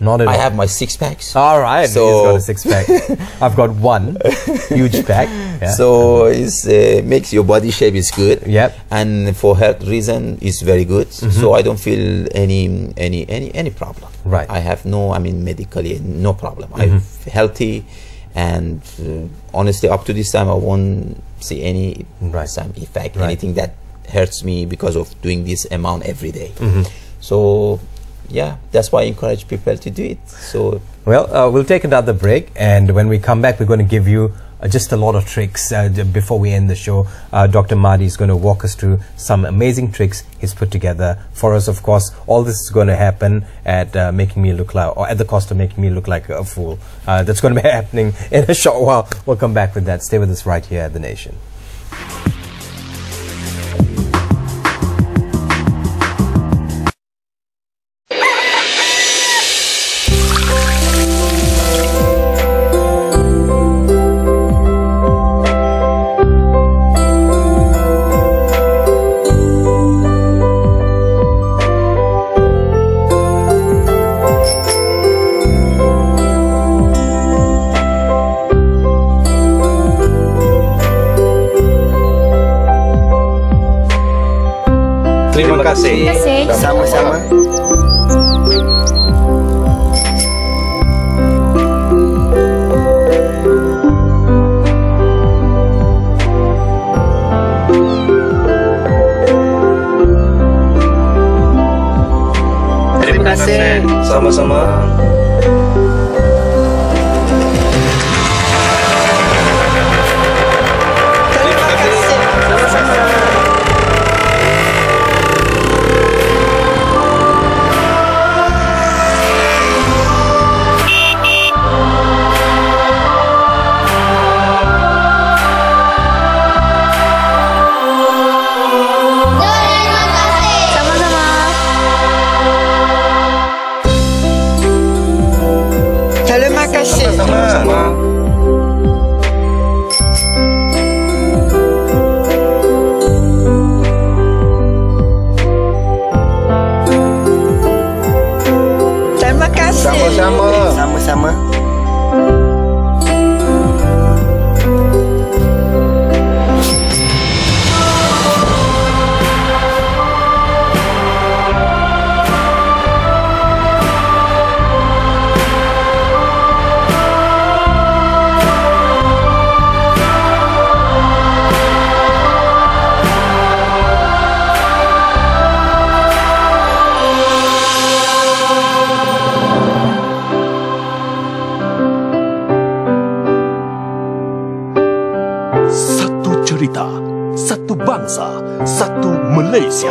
Not at all. I have my 6 packs. All right, so he's got a 6 pack. I've got one huge pack. Yeah. So it makes your body shape is good. Yep. And for health reason, it's very good. So I don't feel any problem. Right. I have no, I mean, medically no problem. I'm healthy, and honestly, up to this time, I won't see any some effect, anything that hurts me because of doing this amount every day. So yeah, that's why I encourage people to do it. So well, we'll take another break, and when we come back, we're going to give you just a lot of tricks. Before we end the show, Dr. Mahdi is going to walk us through some amazing tricks he's put together for us. Of course, all this is going to happen at making me look like, or at the cost of making me look like a fool. That's going to be happening in a short while. We'll come back with that. Stay with us right here at The Nation. Terima kasih. Sama-sama. Terima kasih. Sama-sama. Sama-sama. Satu bangsa, satu Malaysia.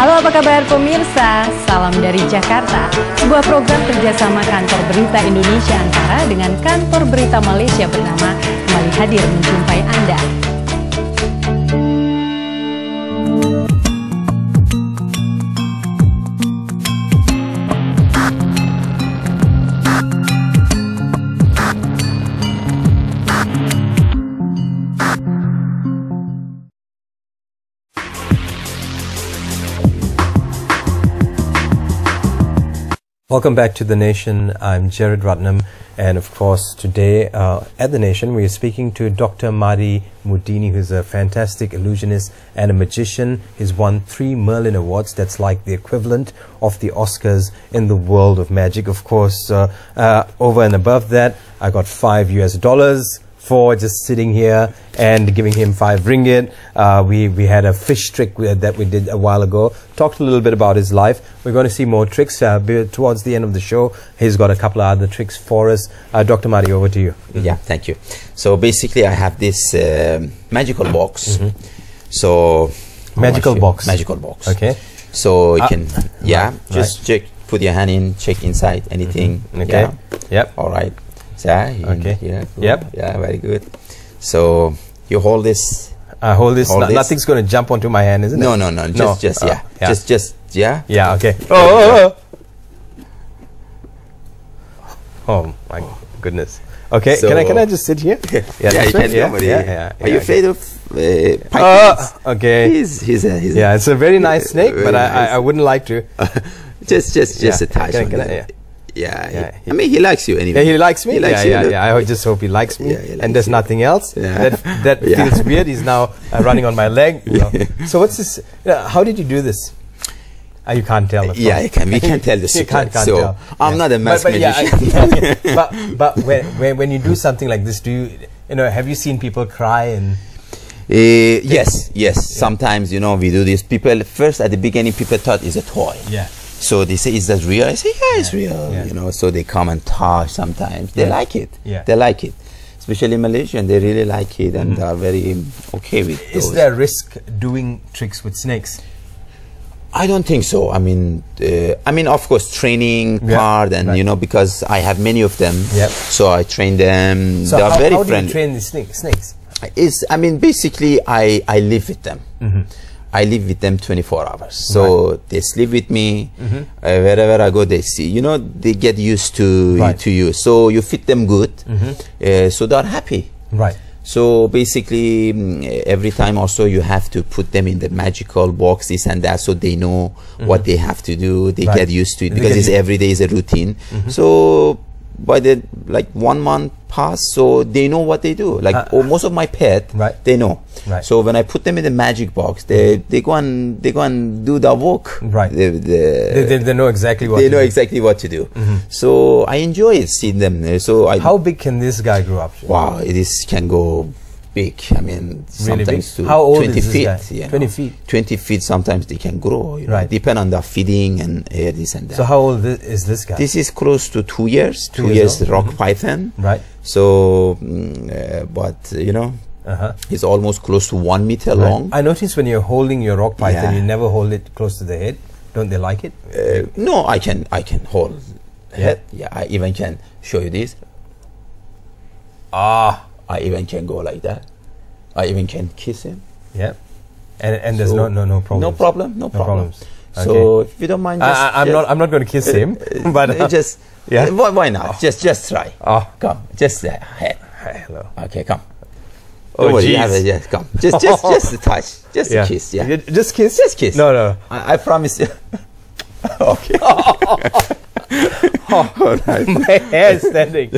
Halo, apa kabar pemirsa? Salam dari Jakarta. Sebuah program kerjasama Kantor Berita Indonesia Antara dengan Kantor Berita Malaysia bernama kembali hadir menjumpai Anda. Welcome back to The Nation. I'm Jared Ratnam, and of course today at The Nation we are speaking to Dr. Mari Mudini, who's a fantastic illusionist and a magician. He's won 3 Merlin Awards. That's like the equivalent of the Oscars in the world of magic. Of course, over and above that, I got $5 for just sitting here and giving him 5 ringgit. We had a fish trick that we did a while ago. Talked a little bit about his life. We're going to see more tricks towards the end of the show. He's got a couple of other tricks for us. Dr. Mari, over to you. Yeah, thank you. So basically I have this magical box. So magical box. Magical box. Okay. So you can, just check, put your hand in, check inside anything. Okay. Yep. All right. Okay. Yeah. Cool. Yep. Yeah. Very good. So you hold this. Hold this. Nothing's going to jump onto my hand, isn't it? No. Just yeah. Yeah. Okay. Oh my goodness. Okay. So can I just sit here? Yeah. You can. Are you afraid of pythons? Okay. He's yeah. It's a very nice snake, but I wouldn't like to. just a touch. Yeah. I mean, he likes you anyway. Yeah, he likes me. Yeah. I just hope he likes me and does nothing else. That feels weird. He's now running on my leg. So what's this? How did you do this? You can't tell. We can tell the secret. Can't so tell. I'm not a mask magician. But when you do something like this, do you have you seen people cry and? Yes. Sometimes we do this. People first at the beginning, people thought it's a toy. Yeah. So they say, is that real? I say, yeah, it's real. So they come and touch sometimes. They like it. Yeah. They like it. Especially Malaysian, they really like it and are very okay with it. Is there a risk doing tricks with snakes? I don't think so. I mean, of course, training part and, because I have many of them. Yep. So I train them. So they are very how friendly. Do you train the snakes? Basically, I live with them. I live with them 24 hours. So they sleep with me. Wherever I go, they see. They get used to you. So you fit them good. So they're happy. Right. So basically, every time also you have to put them in the magical box, this and that, so they know what they have to do. They get used to it because every day is a routine. So by the 1 month pass, so they know what they do. Most of my pet, they know. Right. So when I put them in the magic box, they go and do the work. Right. They know exactly what. They know exactly what to do. So I enjoy it, seeing them. So how big can this guy grow up? Wow, this can go big. I mean, really sometimes big? to How old 20 is this feet. Guy? 20 feet. 20 feet. Sometimes they can grow. Depend on the feeding and this and that. So how old is this guy? This is close to 2 years. 2 years rock python. Right. So, but it's almost close to 1 meter long. I noticed when you're holding your rock python, you never hold it close to the head. Don't they like it? No, I can hold head. Yeah, I even can show you this. I even can go like that. I even can kiss him. Yeah, and there's no problem. No problems. Okay. So if you don't mind, I'm not going to kiss him, but just why not? Just try. Come, just head. Hello. Okay, come. Oh, jeez. Yes, come. Just a touch. Just a kiss. Yeah. Just kiss. Just kiss. No. I promise you. Okay. My hair is standing.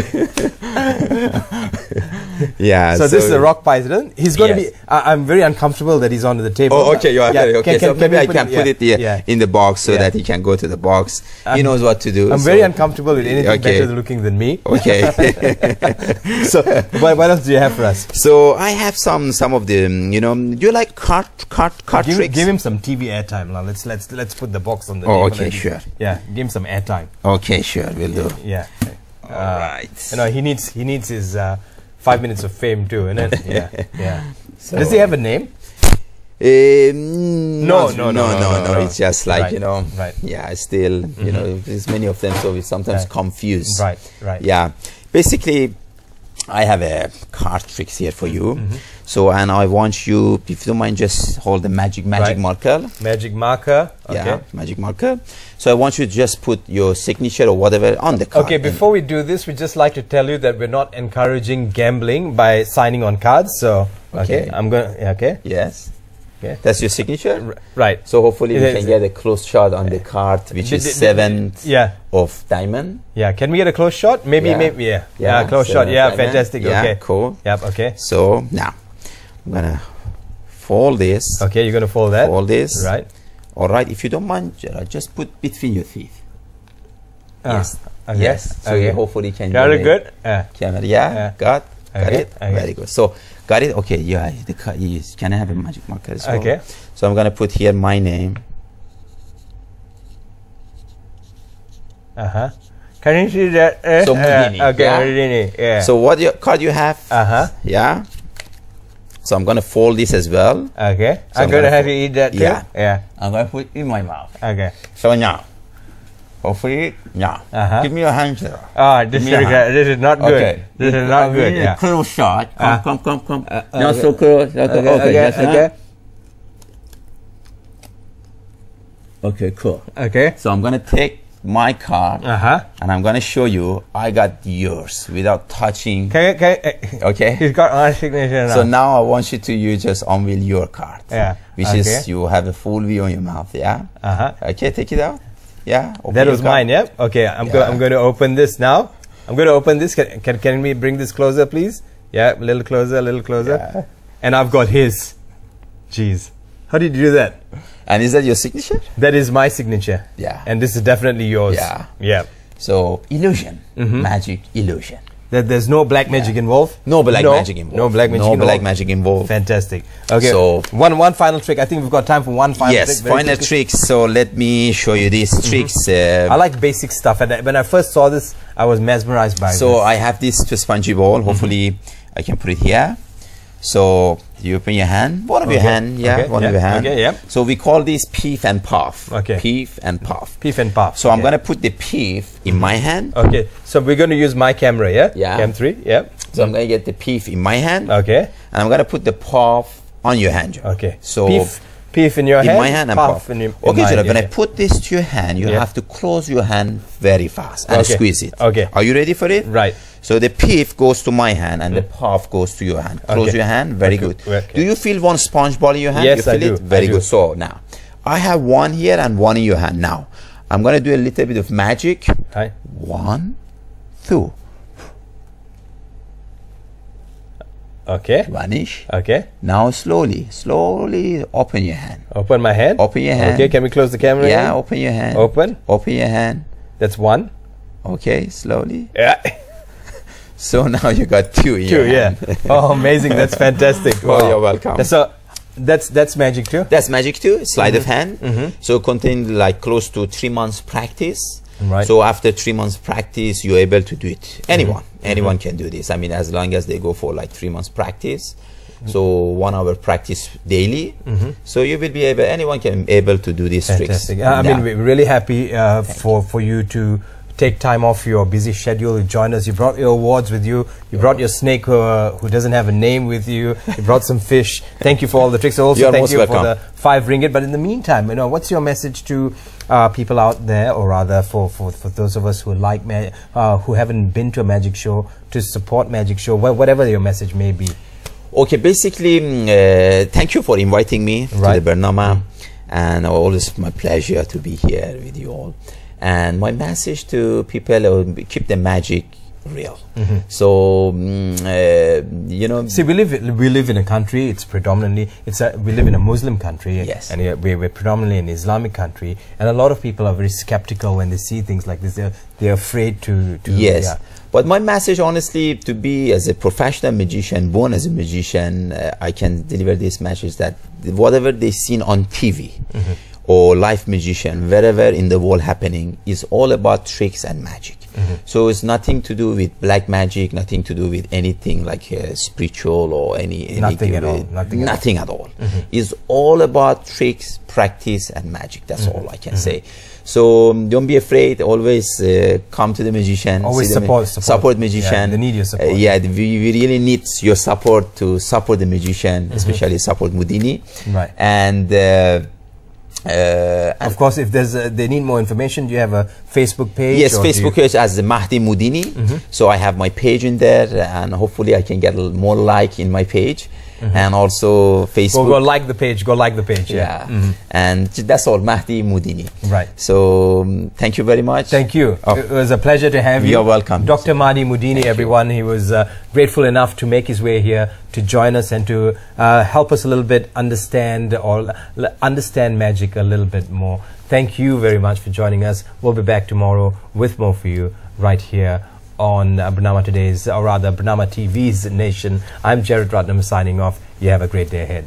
Yeah. So this is a rock python. He's going to be. I'm very uncomfortable that he's on the table. Oh, okay. You are very okay. So maybe I can put it here in the box so that he can go to the box. He knows what to do. I'm very uncomfortable with anything better looking than me. Okay. So what else do you have for us? So I have some of the. Do you like card tricks? Give him some TV airtime now. Let's put the box on the table. Okay, sure. Yeah, give him some airtime. Okay, sure, will do. Yeah. All right. He needs his 5 minutes of fame too, isn't it? Yeah. So does he have a name? No. It's just like, right. you know, right. yeah, still, you know, there's many of them, so we sometimes confuse. Right. Yeah. Basically, I have a card tricks here for you. So, and I want you, if you don't mind, just hold the magic marker. Magic marker. Okay. Yeah, magic marker. So I want you to just put your signature or whatever on the card. Okay, before we do this, we'd just like to tell you that we're not encouraging gambling by signing on cards. So, okay, I'm going to, okay. Yes. Okay. That's your signature? Right. So hopefully we can get a close shot on the card, which is 7th of diamond. Yeah, can we get a close shot? Maybe, yeah, close shot. Yeah, diamond. Fantastic. Yeah, okay. Cool. Yep, okay. So now, I'm going to fold this. Okay, you're going to fold that. Fold this. Right. All right, if you don't mind, Gerard, just put between your teeth. Yes. Okay. Yes. So you hopefully can very good. Camera. Yeah. Got it. Very good. So got it. Okay. Yeah. Can I have a magic marker as well? Okay. So I'm gonna put here my name. Can you see that? So Mudini. Okay. Mudini. Yeah. So what card you have? Yeah. So I'm gonna fold this as well. Okay. So I'm gonna have you eat that too. Yeah. I'm gonna put it in my mouth. Okay. So now, hopefully, now, give me your hand. This is not good. Okay. This is not good. Yeah. Close shot. Come. Not so close. Okay. Okay, cool. Okay. So I'm gonna take my card and I'm gonna show you I got yours without touching. Okay. He's got my signature now. So now I want you to just unveil your card. Yeah. Which is you have a full view on your mouth. Yeah. Okay, take it out. Yeah. That was mine. Yeah. Okay. I'm going to open this now. I'm going to open this. Can we bring this closer, please? Yeah. A little closer. Yeah. And I've got his. Jeez. How did you do that? And is that your signature? That is my signature. Yeah. And this is definitely yours. Yeah. So illusion, magic illusion. There's no black magic involved. No black magic involved. No black magic. No black magic involved. Fantastic. Okay. So one final trick. I think we've got time for one final trick. Yes, final tricks. So let me show you these tricks. I like basic stuff. And when I first saw this, I was mesmerized by it. So I have this spongy ball. Hopefully, I can put it here. So you open your hand, one of your hand, one of your hand. Okay, yeah. So we call this peef and puff. Okay. Peef and puff. Peef and puff. So I'm gonna put the peef in my hand. Okay. So we're gonna use my camera, yeah? Yeah. Cam 3, yeah. So I'm gonna get the peef in my hand. Okay. And I'm gonna put the puff on your hand. Okay. So peef in your hand. In my hand and puff. Okay, so when I put this to your hand, you have to close your hand very fast and squeeze it. Okay. Are you ready for it? Right. So the peef goes to my hand and the puff goes to your hand. Close your hand. Very good. Okay. Do you feel one sponge ball in your hand? Yes, you feel I do. It? Very good. So now, I have one here and one in your hand. Now, I'm going to do a little bit of magic. Right. 1, 2. Okay. Vanish. Okay. Now slowly open your hand. Open my hand? Open your hand. Okay, can we close the camera? Yeah, again? open your hand. Open? Open your hand. That's 1. Okay, slowly. Yeah. So now you got 2 in your hand. Oh, amazing. That's fantastic. Well, you're welcome. So that's magic too? That's magic too. Sleight of hand. So contain like close to 3 months practice. Right. So after 3 months practice, you're able to do it. Anyone can do this. I mean, as long as they go for like 3 months practice. So 1 hour practice daily. So you will be able, anyone can able to do these tricks. I mean, we're really happy for you to take time off your busy schedule to join us. You brought your awards with you. You brought your snake who doesn't have a name with you. You brought some fish. Thank you for all the tricks. Also, thank you for the 5 ringgit. But in the meantime, what's your message to people out there, or rather for those of us who like who haven't been to a magic show, to support magic show, whatever your message may be? Okay, basically, thank you for inviting me to the Bernama, and always my pleasure to be here with you all. And my message to people: keep the magic real. So see, we live in a country. It's predominantly we live in a Muslim country. Yes. And we're predominantly an Islamic country, and a lot of people are very skeptical when they see things like this. They're afraid to yes. Yeah. But my message, honestly, to be as a professional magician, born as a magician, I can deliver this message that whatever they've seen on TV, or live magician, wherever in the world happening, is all about tricks and magic. So it's nothing to do with black magic, nothing to do with anything like spiritual or nothing at all. Nothing at all. It's all about tricks, practice, and magic. That's all I can say. So don't be afraid. Always come to the magician. Always support magician. Yeah, they need your support. We really need your support to support the magician, especially support Mudini. Right. And of course, if they need more information, do you have a Facebook page? Yes, Facebook page as Mahdi Mudini. So I have my page in there, and hopefully I can get more like in my page. And also Facebook. Go like the page. Go like the page. Yeah. And that's all, Mahdi Mudini. Right. So thank you very much. Thank you. It was a pleasure to have you. You're welcome. Dr. Mahdi Mudini, everyone. He was grateful enough to make his way here to join us and to help us a little bit understand magic a little bit more. Thank you very much for joining us. We'll be back tomorrow with more for you right here on Bernama Today's, or rather Bernama TV's Nation. I'm Jared Ratnam signing off. You have a great day ahead.